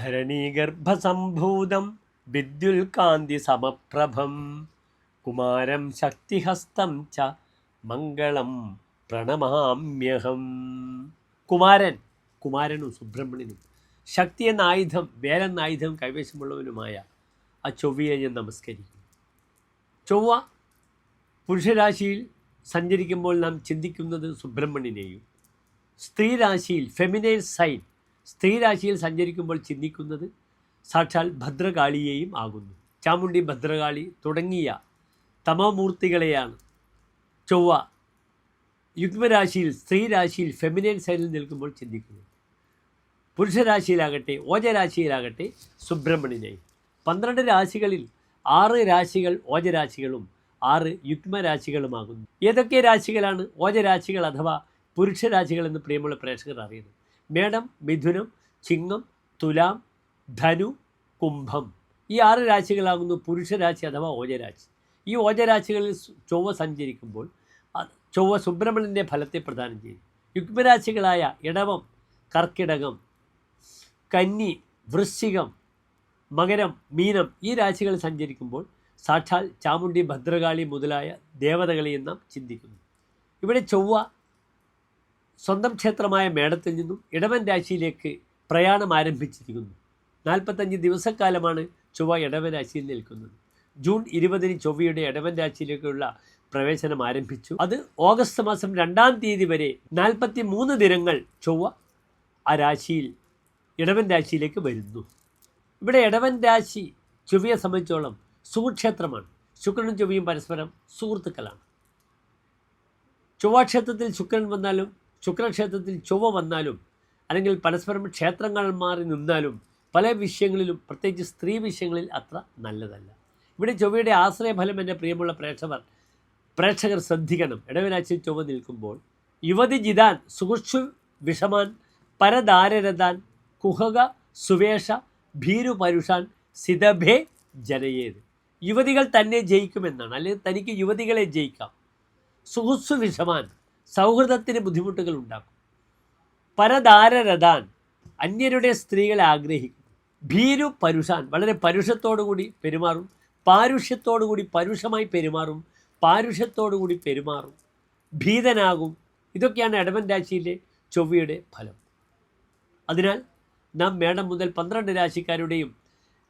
ധരണീഗർഭസംഭൂതം വിദ്യുൽകാന്തിസമപ്രഭം കുമാരം ശക്തിഹസ്തം ച മംഗളം പ്രണമാമ്യഹം. കുമാരനും സുബ്രഹ്മണ്യനും ശക്തി എന്ന ആയുധം, വേലെന്ന ആയുധം കൈവശമുള്ളവനുമായ ആ ചൊവ്വയെ ഞാൻ നമസ്കരിക്കുന്നു. ചൊവ്വ പുരുഷരാശിയിൽ സഞ്ചരിക്കുമ്പോൾ നാം ചിന്തിക്കുന്നത് സുബ്രഹ്മണ്യനെയും, സ്ത്രീരാശിയിൽ ഫെമിനൈൻ സൈൻ സ്ത്രീരാശിയിൽ സഞ്ചരിക്കുമ്പോൾ ചിന്തിക്കുന്നത് സാക്ഷാൽ ഭദ്രകാളിയെയും ആകുന്നു. ചാമുണ്ഡി, ഭദ്രകാളി തുടങ്ങിയ തമോമൂർത്തികളെയാണ് ചൊവ്വ യുഗ്മരാശിയിൽ, സ്ത്രീരാശിയിൽ ഫെമിനൈൻ സൈനിൽ നിൽക്കുമ്പോൾ ചിന്തിക്കുന്നത്. പുരുഷരാശിയിലാകട്ടെ ഓജരാശിയിലാകട്ടെ സുബ്രഹ്മണ്യനെയും. 12 രാശികളിൽ 6 രാശികൾ ഓജരാശികളും 6 യുഗ്മരാശികളുമാകുന്നു. ഏതൊക്കെ രാശികളാണ് ഓജരാശികൾ അഥവാ പുരുഷരാശികൾ എന്ന് പ്രിയമുള്ള പ്രേക്ഷകർ അറിയുന്നത്? മേടം, മിഥുനം, ചിങ്ങം, തുലാം, ധനു, കുംഭം. ഈ 6 രാശികളാകുന്നു പുരുഷരാശി അഥവാ ഓജരാശി. ഈ ഓജരാശികളിൽ ചൊവ്വ സഞ്ചരിക്കുമ്പോൾ ചൊവ്വ സുബ്രഹ്മണ്യൻ്റെ ഫലത്തെ പ്രദാനം ചെയ്യും. യുഗ്മരാശികളായ ഇടവം, കർക്കിടകം, കന്നി, വൃശ്ചികം, മകരം, മീനം ഈ രാശികൾ സഞ്ചരിക്കുമ്പോൾ സാക്ഷാൽ ചാമുണ്ഡി, ഭദ്രകാളി മുതലായ ദേവതകളെയും നാം ചിന്തിക്കുന്നു. ഇവിടെ ചൊവ്വ സ്വന്തം ക്ഷേത്രമായ മേടത്തിൽ നിന്നും ഇടവൻ രാശിയിലേക്ക് പ്രയാണം ആരംഭിച്ചിരിക്കുന്നു. 45 ദിവസക്കാലമാണ് ചൊവ്വ ഇടവൻ രാശിയിൽ നിൽക്കുന്നത്. ജൂൺ 20 ചൊവ്വയുടെ ഇടവൻ രാശിയിലേക്കുള്ള പ്രവേശനം ആരംഭിച്ചു. അത് ഓഗസ്റ്റ് മാസം 2-ാം തീയതി വരെ 43 ദിനങ്ങൾ ചൊവ്വ ആ രാശിയിൽ ഇടവൻ രാശിയിലേക്ക് വരുന്നു. ഇവിടെ ഇടവൻ രാശി ചൊവ്വയെ സംബന്ധിച്ചോളം സുക്ഷേത്രമാണ്. ശുക്രനും ചൊവ്വയും പരസ്പരം സുഹൃത്തുക്കളാണ്. ചൊവ്വാക്ഷേത്രത്തിൽ ശുക്രൻ വന്നാലും ശുക്രക്ഷേത്രത്തിൽ ചൊവ്വ വന്നാലും അല്ലെങ്കിൽ പരസ്പരം ക്ഷേത്രങ്ങൾ മാറി നിന്നാലും പല വിഷയങ്ങളിലും, പ്രത്യേകിച്ച് സ്ത്രീ വിഷയങ്ങളിൽ അത്ര നല്ലതല്ല. ഇവിടെ ചൊവ്വയുടെ ആശ്രയഫലം എൻ്റെ പ്രിയമുള്ള പ്രേക്ഷകർ ശ്രദ്ധിക്കണം. ഇടവരാശിയിൽ ചൊവ്വ നിൽക്കുമ്പോൾ യുവതി ജിതാൻ സുഹൃക്ഷു വിഷമാൻ പരദാരരതാൻ കുഹക സുവേഷ ഭീരു പരുഷാൻ സിതഭേ ജനയേത്. യുവതികൾ തന്നെ ജയിക്കുമെന്നാണ്, അല്ലെങ്കിൽ തനിക്ക് യുവതികളെ ജയിക്കാം. സുഹൃത്സു വിഷമാൻ സൗഹൃദത്തിന് ബുദ്ധിമുട്ടുകൾ ഉണ്ടാക്കും. പരദാരരതാൻ അന്യരുടെ സ്ത്രീകളെ ആഗ്രഹിക്കും. ഭീരു പരുഷാൻ വളരെ പരുഷത്തോടുകൂടി പെരുമാറും. പാരുഷ്യത്തോടുകൂടി പരുഷമായി പെരുമാറും. പാരുഷ്യത്തോടുകൂടി പെരുമാറും. ഭീതനാകും. ഇതൊക്കെയാണ് ഇടവൻ രാശിയിലെ ചൊവ്വയുടെ ഫലം. അതിനാൽ നാം മേടം മുതൽ 12 രാശിക്കാരുടെയും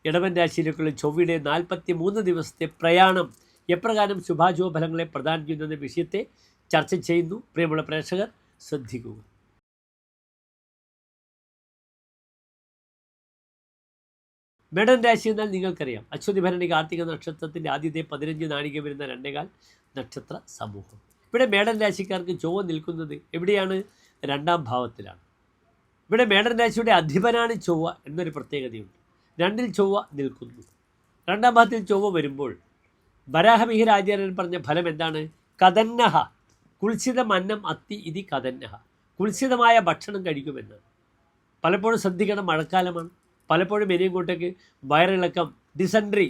ഇടവൻ രാശിയിലേക്കുള്ള ചൊവ്വയുടെ 43 ദിവസത്തെ പ്രയാണം എപ്രകാരം ശുഭാശുഭ ഫലങ്ങളെ പ്രദാനം ചെയ്യുന്ന വിഷയത്തെ ചർച്ച ചെയ്യുന്നു. പ്രിയമുള്ള പ്രേക്ഷകർ ശ്രദ്ധിക്കുക. മേടൻ രാശി എന്നാൽ നിങ്ങൾക്കറിയാം, അശ്വതി, ഭരണി, കാർത്തിക നക്ഷത്രത്തിൻ്റെ ആദ്യത്തെ 15 നാഴിക വരുന്ന 2.25 നക്ഷത്ര സമൂഹം. ഇവിടെ മേടൻ രാശിക്കാർക്ക് ചൊവ്വ നിൽക്കുന്നത് എവിടെയാണ്? 2-ാം ഭാവത്തിലാണ്. ഇവിടെ മേടൻ രാശിയുടെ അധിപനാണ് ചൊവ്വ എന്നൊരു പ്രത്യേകതയുണ്ട്. 2-ൽ ചൊവ്വ നിൽക്കുന്നു. 2-ാം ഭാവത്തിൽ ചൊവ്വ വരുമ്പോൾ വരാഹമിഹിര ആചാര്യൻ പറഞ്ഞ ഫലം എന്താണ്? കഥന്നഹ കുൽസിതം അന്നം അത്തി ഇതി കഥന്നഹ. കുൽസിതമായ ഭക്ഷണം കഴിക്കുമെന്നാണ്. പലപ്പോഴും ശ്രദ്ധിക്കണം, മഴക്കാലമാണ്. പലപ്പോഴും ഇനിയങ്ങോട്ടേക്ക് വയറിളക്കം, ഡിസെൻട്രി,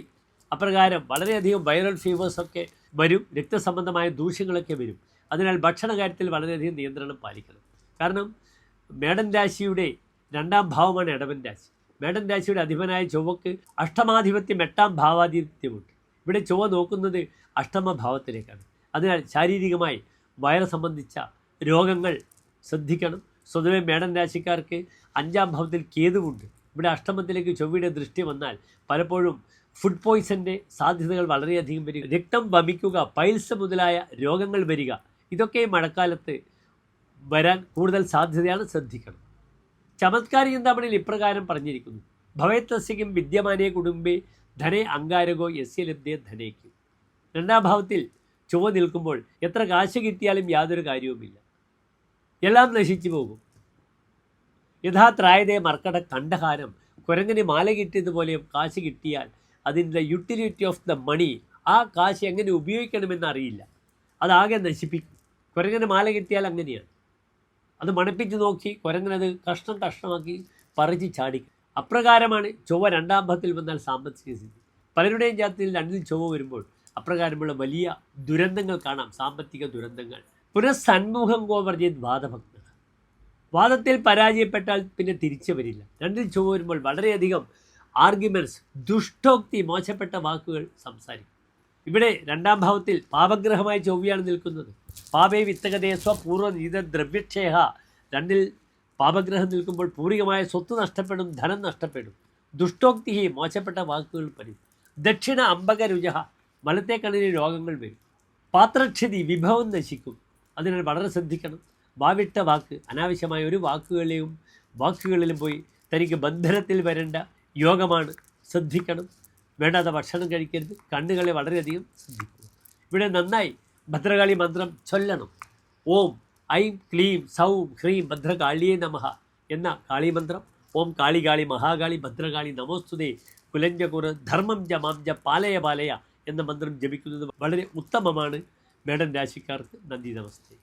അപ്രകാരം വളരെയധികം വൈറൽ ഫീവേഴ്സൊക്കെ വരും. രക്തസംബന്ധമായ ദൂഷ്യങ്ങളൊക്കെ വരും. അതിനാൽ ഭക്ഷണ കാര്യത്തിൽ വളരെയധികം നിയന്ത്രണം പാലിക്കണം. കാരണം മേടൻ രാശിയുടെ 2-ാം ഭാവമാണ് ഇടവൻ രാശി. മേടൻ രാശിയുടെ അധിപനായ ചൊവ്വക്ക് അഷ്ടമാധിപത്യം, 8-ാം ഭാവാധിപത്യമുണ്ട്. ഇവിടെ ചൊവ്വ നോക്കുന്നത് അഷ്ടമ ഭാവത്തിലേക്കാണ്. അതിനാൽ ശാരീരികമായി വയറ് സംബന്ധിച്ച രോഗങ്ങൾ ശ്രദ്ധിക്കണം. സ്വതവേ മേടൻ രാശിക്കാർക്ക് 5-ാം ഭാവത്തിൽ കേതുവുണ്ട്. ഇവിടെ അഷ്ടമത്തിലേക്ക് ചൊവ്വയുടെ ദൃഷ്ടി വന്നാൽ പലപ്പോഴും ഫുഡ് പോയ്സൻ്റെ സാധ്യതകൾ വളരെയധികം വരിക, രക്തം വമിക്കുക, പൈൽസ് മുതലായ രോഗങ്ങൾ വരിക, ഇതൊക്കെ മഴക്കാലത്ത് വരാൻ കൂടുതൽ സാധ്യതയാണ്. ശ്രദ്ധിക്കണം. ചമത്കാരി ചിന്താമണിയിൽ ഇപ്രകാരം പറഞ്ഞിരിക്കുന്നു: ഭവേത്തസ്യക്കും വിദ്യമാനേ കുടുംബേ ധനേ അങ്കാരകോ യസ്യ ലബ്ധേ ധനേക്കും. 2-ാം ഭാവത്തിൽ ചൊവ്വ നിൽക്കുമ്പോൾ എത്ര കാശ് കിട്ടിയാലും യാതൊരു കാര്യവുമില്ല, എല്ലാം നശിച്ചു പോകും. യഥാത്രായതേ മർക്കട കണ്ഠഹാരം. കുരങ്ങനെ മാല കിട്ടിയതുപോലെ കാശ് കിട്ടിയാൽ അതിൻ്റെ യൂട്ടിലിറ്റി ഓഫ് ദ മണി, ആ കാശ് എങ്ങനെ ഉപയോഗിക്കണമെന്ന് അറിയില്ല, അതാകെ നശിപ്പിക്കും. കുരങ്ങനെ മാല കിട്ടിയാൽ അങ്ങനെയാണ്. അത് മണപ്പിച്ച് നോക്കി കുരങ്ങനത് കഷ്ണമാക്കി പറിച്ച് ചാടിക്കും. അപ്രകാരമാണ് ചൊവ്വ 2-ാം ഭാവത്തിൽ വന്നാൽ സാമ്പത്തിക സ്ഥിതി. പലരുടെയും ജാതത്തിൽ 2-ൽ ചൊവ്വ വരുമ്പോൾ അപ്രകാരമുള്ള വലിയ ദുരന്തങ്ങൾ കാണാം, സാമ്പത്തിക ദുരന്തങ്ങൾ. പുനഃസന്മുഖം ഗോവർജിത് വാദഭക്ത. വാദത്തിൽ പരാജയപ്പെട്ടാൽ പിന്നെ തിരിച്ചു വരില്ല. രണ്ടിൽ ചൊവ്വ വരുമ്പോൾ വളരെയധികം ആർഗ്യുമെൻറ്റ്സ്, ദുഷ്ടോക്തി, മോശപ്പെട്ട വാക്കുകൾ സംസാരിക്കും. ഇവിടെ രണ്ടാം ഭാവത്തിൽ പാപഗ്രഹമായ ചൊവ്വയാണ് നിൽക്കുന്നത്. പാപേ വിത്തകതേ സ്വപൂർവ്വ നീത ദ്രവ്യക്ഷേഹ. രണ്ടിൽ പാപഗ്രഹം നിൽക്കുമ്പോൾ പൂർവികമായ സ്വത്ത് നഷ്ടപ്പെടും, ധനം നഷ്ടപ്പെടും. ദുഷ്ടോക്തി, മോശപ്പെട്ട വാക്കുകൾ വരും. ദക്ഷിണ അമ്പക രുചഹ, വലത്തെ കണ്ണിന് രോഗങ്ങൾ വരും. പാത്രക്ഷതി, വിഭവം നശിക്കും. അതിനാൽ വളരെ ശ്രദ്ധിക്കണം. വാവിട്ട വാക്ക്, അനാവശ്യമായ ഒരു വാക്കുകളിലും പോയി തനിക്ക് ബന്ധനത്തിൽ വരേണ്ട യോഗമാണ്. ശ്രദ്ധിക്കണം. വേണ്ടാത്ത ഭക്ഷണം കഴിക്കരുത്. കണ്ണുകളെ വളരെയധികം ശ്രദ്ധിക്കുക. ഇവിടെ നന്നായി ഭദ്രകാളി മന്ത്രം ചൊല്ലണം. ഓം ഐം ക്ലീം സൗം ഹ്രീം ഭദ്രകാളിയേ നമഃ എന്ന കാളിമന്ത്രം. ഓം കാളി കാളി മഹാകാളി ഭദ്രകാളി നമോസ്തുതേ കുലഞ്ചകുറ് ധർമ്മം ജ മാം ജ പാലയ പാലയ എന്ന മന്ത്രം ജപിക്കുന്നത് വളരെ ഉത്തമമാണ്. മേടൻ രാശിക്കാർക്ക് നന്ദി, നമസ്തേ.